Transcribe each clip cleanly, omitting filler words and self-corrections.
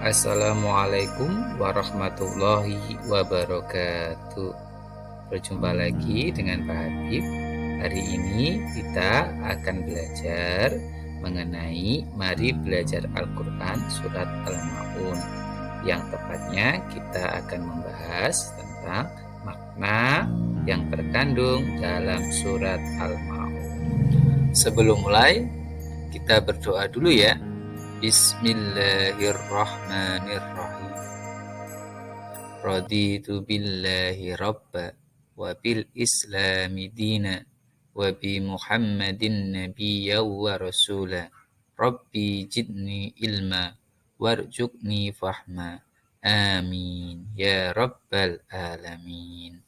Assalamualaikum warahmatullahi wabarakatuh. Berjumpa lagi dengan Pak Habib. Hari ini kita akan belajar mengenai Mari Belajar Al-Quran Surat Al-Ma'un. Yang tepatnya kita akan membahas tentang makna yang terkandung dalam Surat Al-Ma'un. Sebelum mulai, kita berdoa dulu ya. Bismillahirrahmanirrahim. Raditu billahi rabba wa bil islami dina wa bi muhammadin nabiyya wa rasula. Rabbi jidni ilma warzuqni fahma. Amin ya rabbal alamin.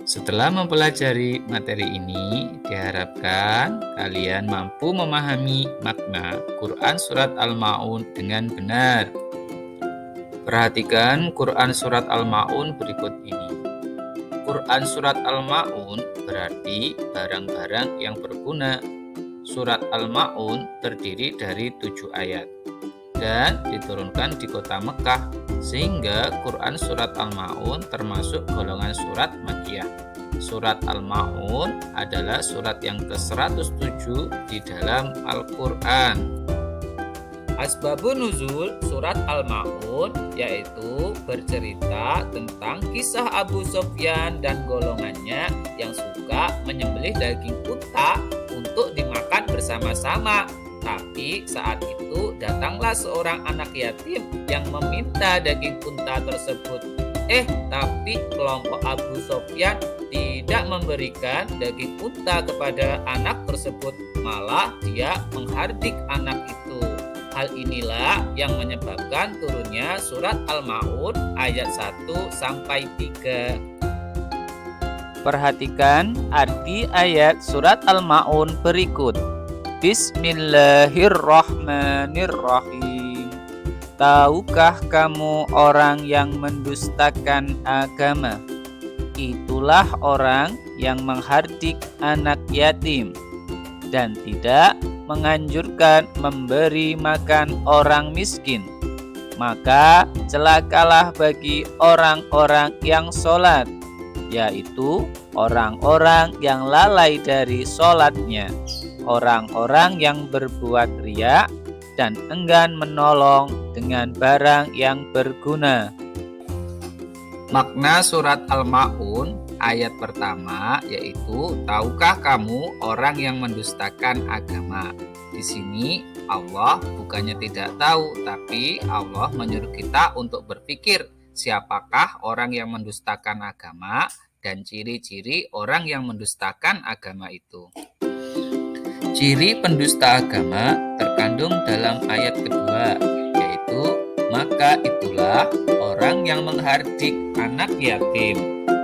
Setelah mempelajari materi ini, diharapkan kalian mampu memahami makna Quran Surat Al-Ma'un dengan benar. Perhatikan Quran Surat Al-Ma'un berikut ini. Quran Surat Al-Ma'un berarti barang-barang yang berguna. Surat Al-Ma'un terdiri dari 7 ayat dan diturunkan di kota Mekah, sehingga Quran Surat Al-Ma'un termasuk golongan surat Makkiyah. Surat Al-Ma'un adalah surat yang ke-107 di dalam Al-Quran. Asbabun nuzul surat Al-Ma'un yaitu bercerita tentang kisah Abu Sufyan dan golongannya yang suka menyembelih daging unta untuk dimakan bersama-sama. Tapi saat itu datanglah seorang anak yatim yang meminta daging unta tersebut. Tapi kelompok Abu Sufyan tidak memberikan daging unta kepada anak tersebut, malah dia menghardik anak itu. Hal inilah yang menyebabkan turunnya surat Al-Ma'un ayat 1-3. Perhatikan arti ayat surat Al-Ma'un berikut. Bismillahirrahmanirrahim. Tahukah kamu orang yang mendustakan agama? Itulah orang yang menghardik anak yatim dan tidak menganjurkan memberi makan orang miskin. Maka celakalah bagi orang-orang yang sholat, yaitu orang-orang yang lalai dari sholatnya, orang-orang yang berbuat riya dan enggan menolong dengan barang yang berguna. Makna surat Al-Ma'un ayat pertama yaitu tahukah kamu orang yang mendustakan agama. Di sini Allah bukannya tidak tahu, tapi Allah menyuruh kita untuk berpikir siapakah orang yang mendustakan agama dan ciri-ciri orang yang mendustakan agama itu. Ciri pendusta agama terkandung dalam ayat kedua, yaitu maka itulah orang yang menghardik anak yatim,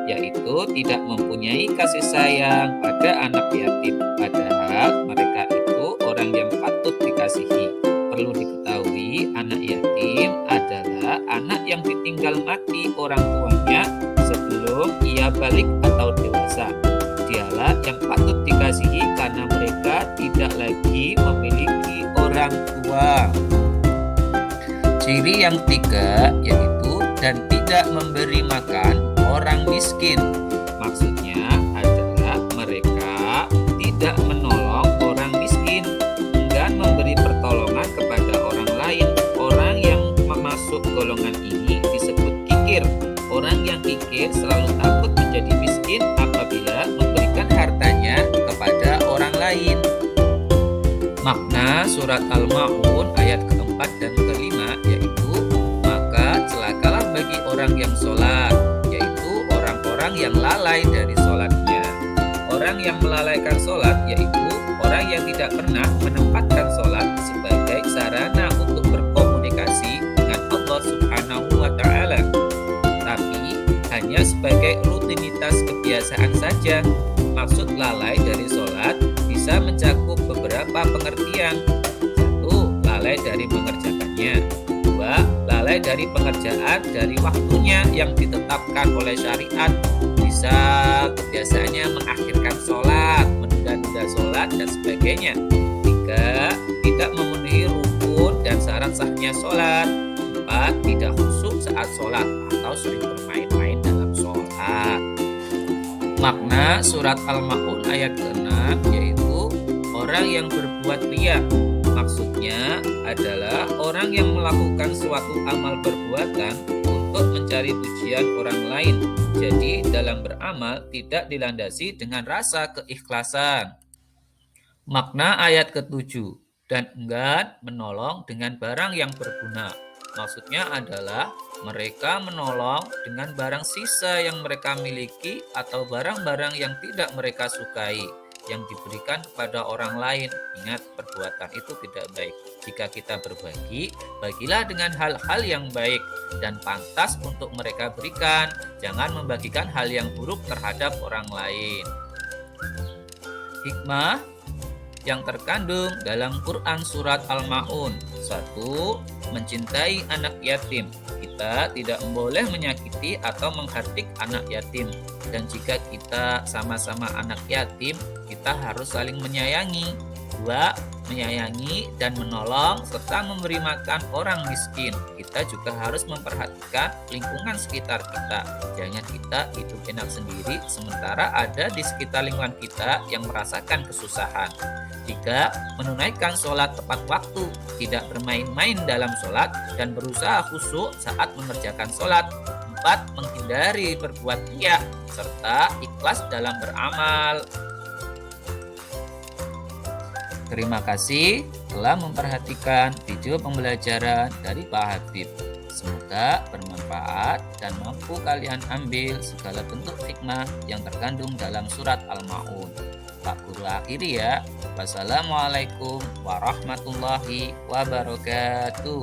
yaitu tidak mempunyai kasih sayang pada anak yatim, padahal mereka itu orang yang patut dikasihi. Perlu diketahui, anak yatim adalah anak yang ditinggal mati orang tuanya sebelum ia balik atau dewasa. Dialah yang patut dikasihi karena mereka tidak lagi memiliki orang tua. Ciri yang ketiga yaitu dan tidak memberi makan orang miskin. Maksudnya adalah mereka tidak menolong orang miskin, enggan memberi pertolongan kepada orang lain. Orang yang masuk golongan ini disebut kikir. Orang yang kikir selalu takut menjadi miskin apabila memberikan hartanya kepada orang lain. Makna surat Al-Ma'un ayat keempat dan kelima yaitu maka celakalah bagi orang yang sholat, yaitu orang-orang yang lalai dari sholatnya. Orang yang melalaikan sholat yaitu orang yang tidak pernah menempatkan sholat sebagai sarana untuk berkomunikasi dengan Allah Subhanahu wa Ta'ala, tapi hanya sebagai rutinitas kebiasaan saja. Maksud lalai dari sholat bisa mencakup beberapa pengertian. 1. Lalai dari mengerjakannya. 2. Lalai dari pengerjaan dari waktunya yang ditetapkan oleh syariat. Bisa kebiasaannya mengakhirkan sholat, menunda-nunda sholat, dan sebagainya. 3. Tidak memenuhi rukun syarat sahnya sholat. 4. Tidak khusyuk saat sholat atau sering bermain-main dalam sholat. Makna surat Al-Ma'un ayat ke-6 yaitu orang yang berbuat riya. Maksudnya adalah orang yang melakukan suatu amal perbuatan untuk mencari pujian orang lain. Jadi dalam beramal tidak dilandasi dengan rasa keikhlasan. Makna ayat ke-7, dan enggan menolong dengan barang yang berguna. Maksudnya adalah mereka menolong dengan barang sisa yang mereka miliki atau barang-barang yang tidak mereka sukai yang diberikan kepada orang lain. Ingat, perbuatan itu tidak baik. Jika kita berbagi, bagilah dengan hal-hal yang baik dan pantas untuk mereka berikan. Jangan membagikan hal yang buruk terhadap orang lain. Hikmah yang terkandung dalam Quran surat Al-Ma'un. 1. Mencintai anak yatim. Kita tidak boleh menyakiti atau menghardik anak yatim. Dan jika kita sama-sama anak yatim, kita harus saling menyayangi. 2. Menyayangi dan menolong serta memberi makan orang miskin. Kita juga harus memperhatikan lingkungan sekitar kita. Jangan kita hidup enak sendiri sementara ada di sekitar lingkungan kita yang merasakan kesusahan. 3. Menunaikan sholat tepat waktu, tidak bermain-main dalam sholat dan berusaha khusyuk saat mengerjakan sholat. 4. Menghindari berbuat riya serta ikhlas dalam beramal. Terima kasih telah memperhatikan video pembelajaran dari Pak Habib. Semoga bermanfaat dan mampu kalian ambil segala bentuk hikmah yang terkandung dalam surat Al-Ma'un. Pak Guru akhiri ya. Wassalamualaikum warahmatullahi wabarakatuh.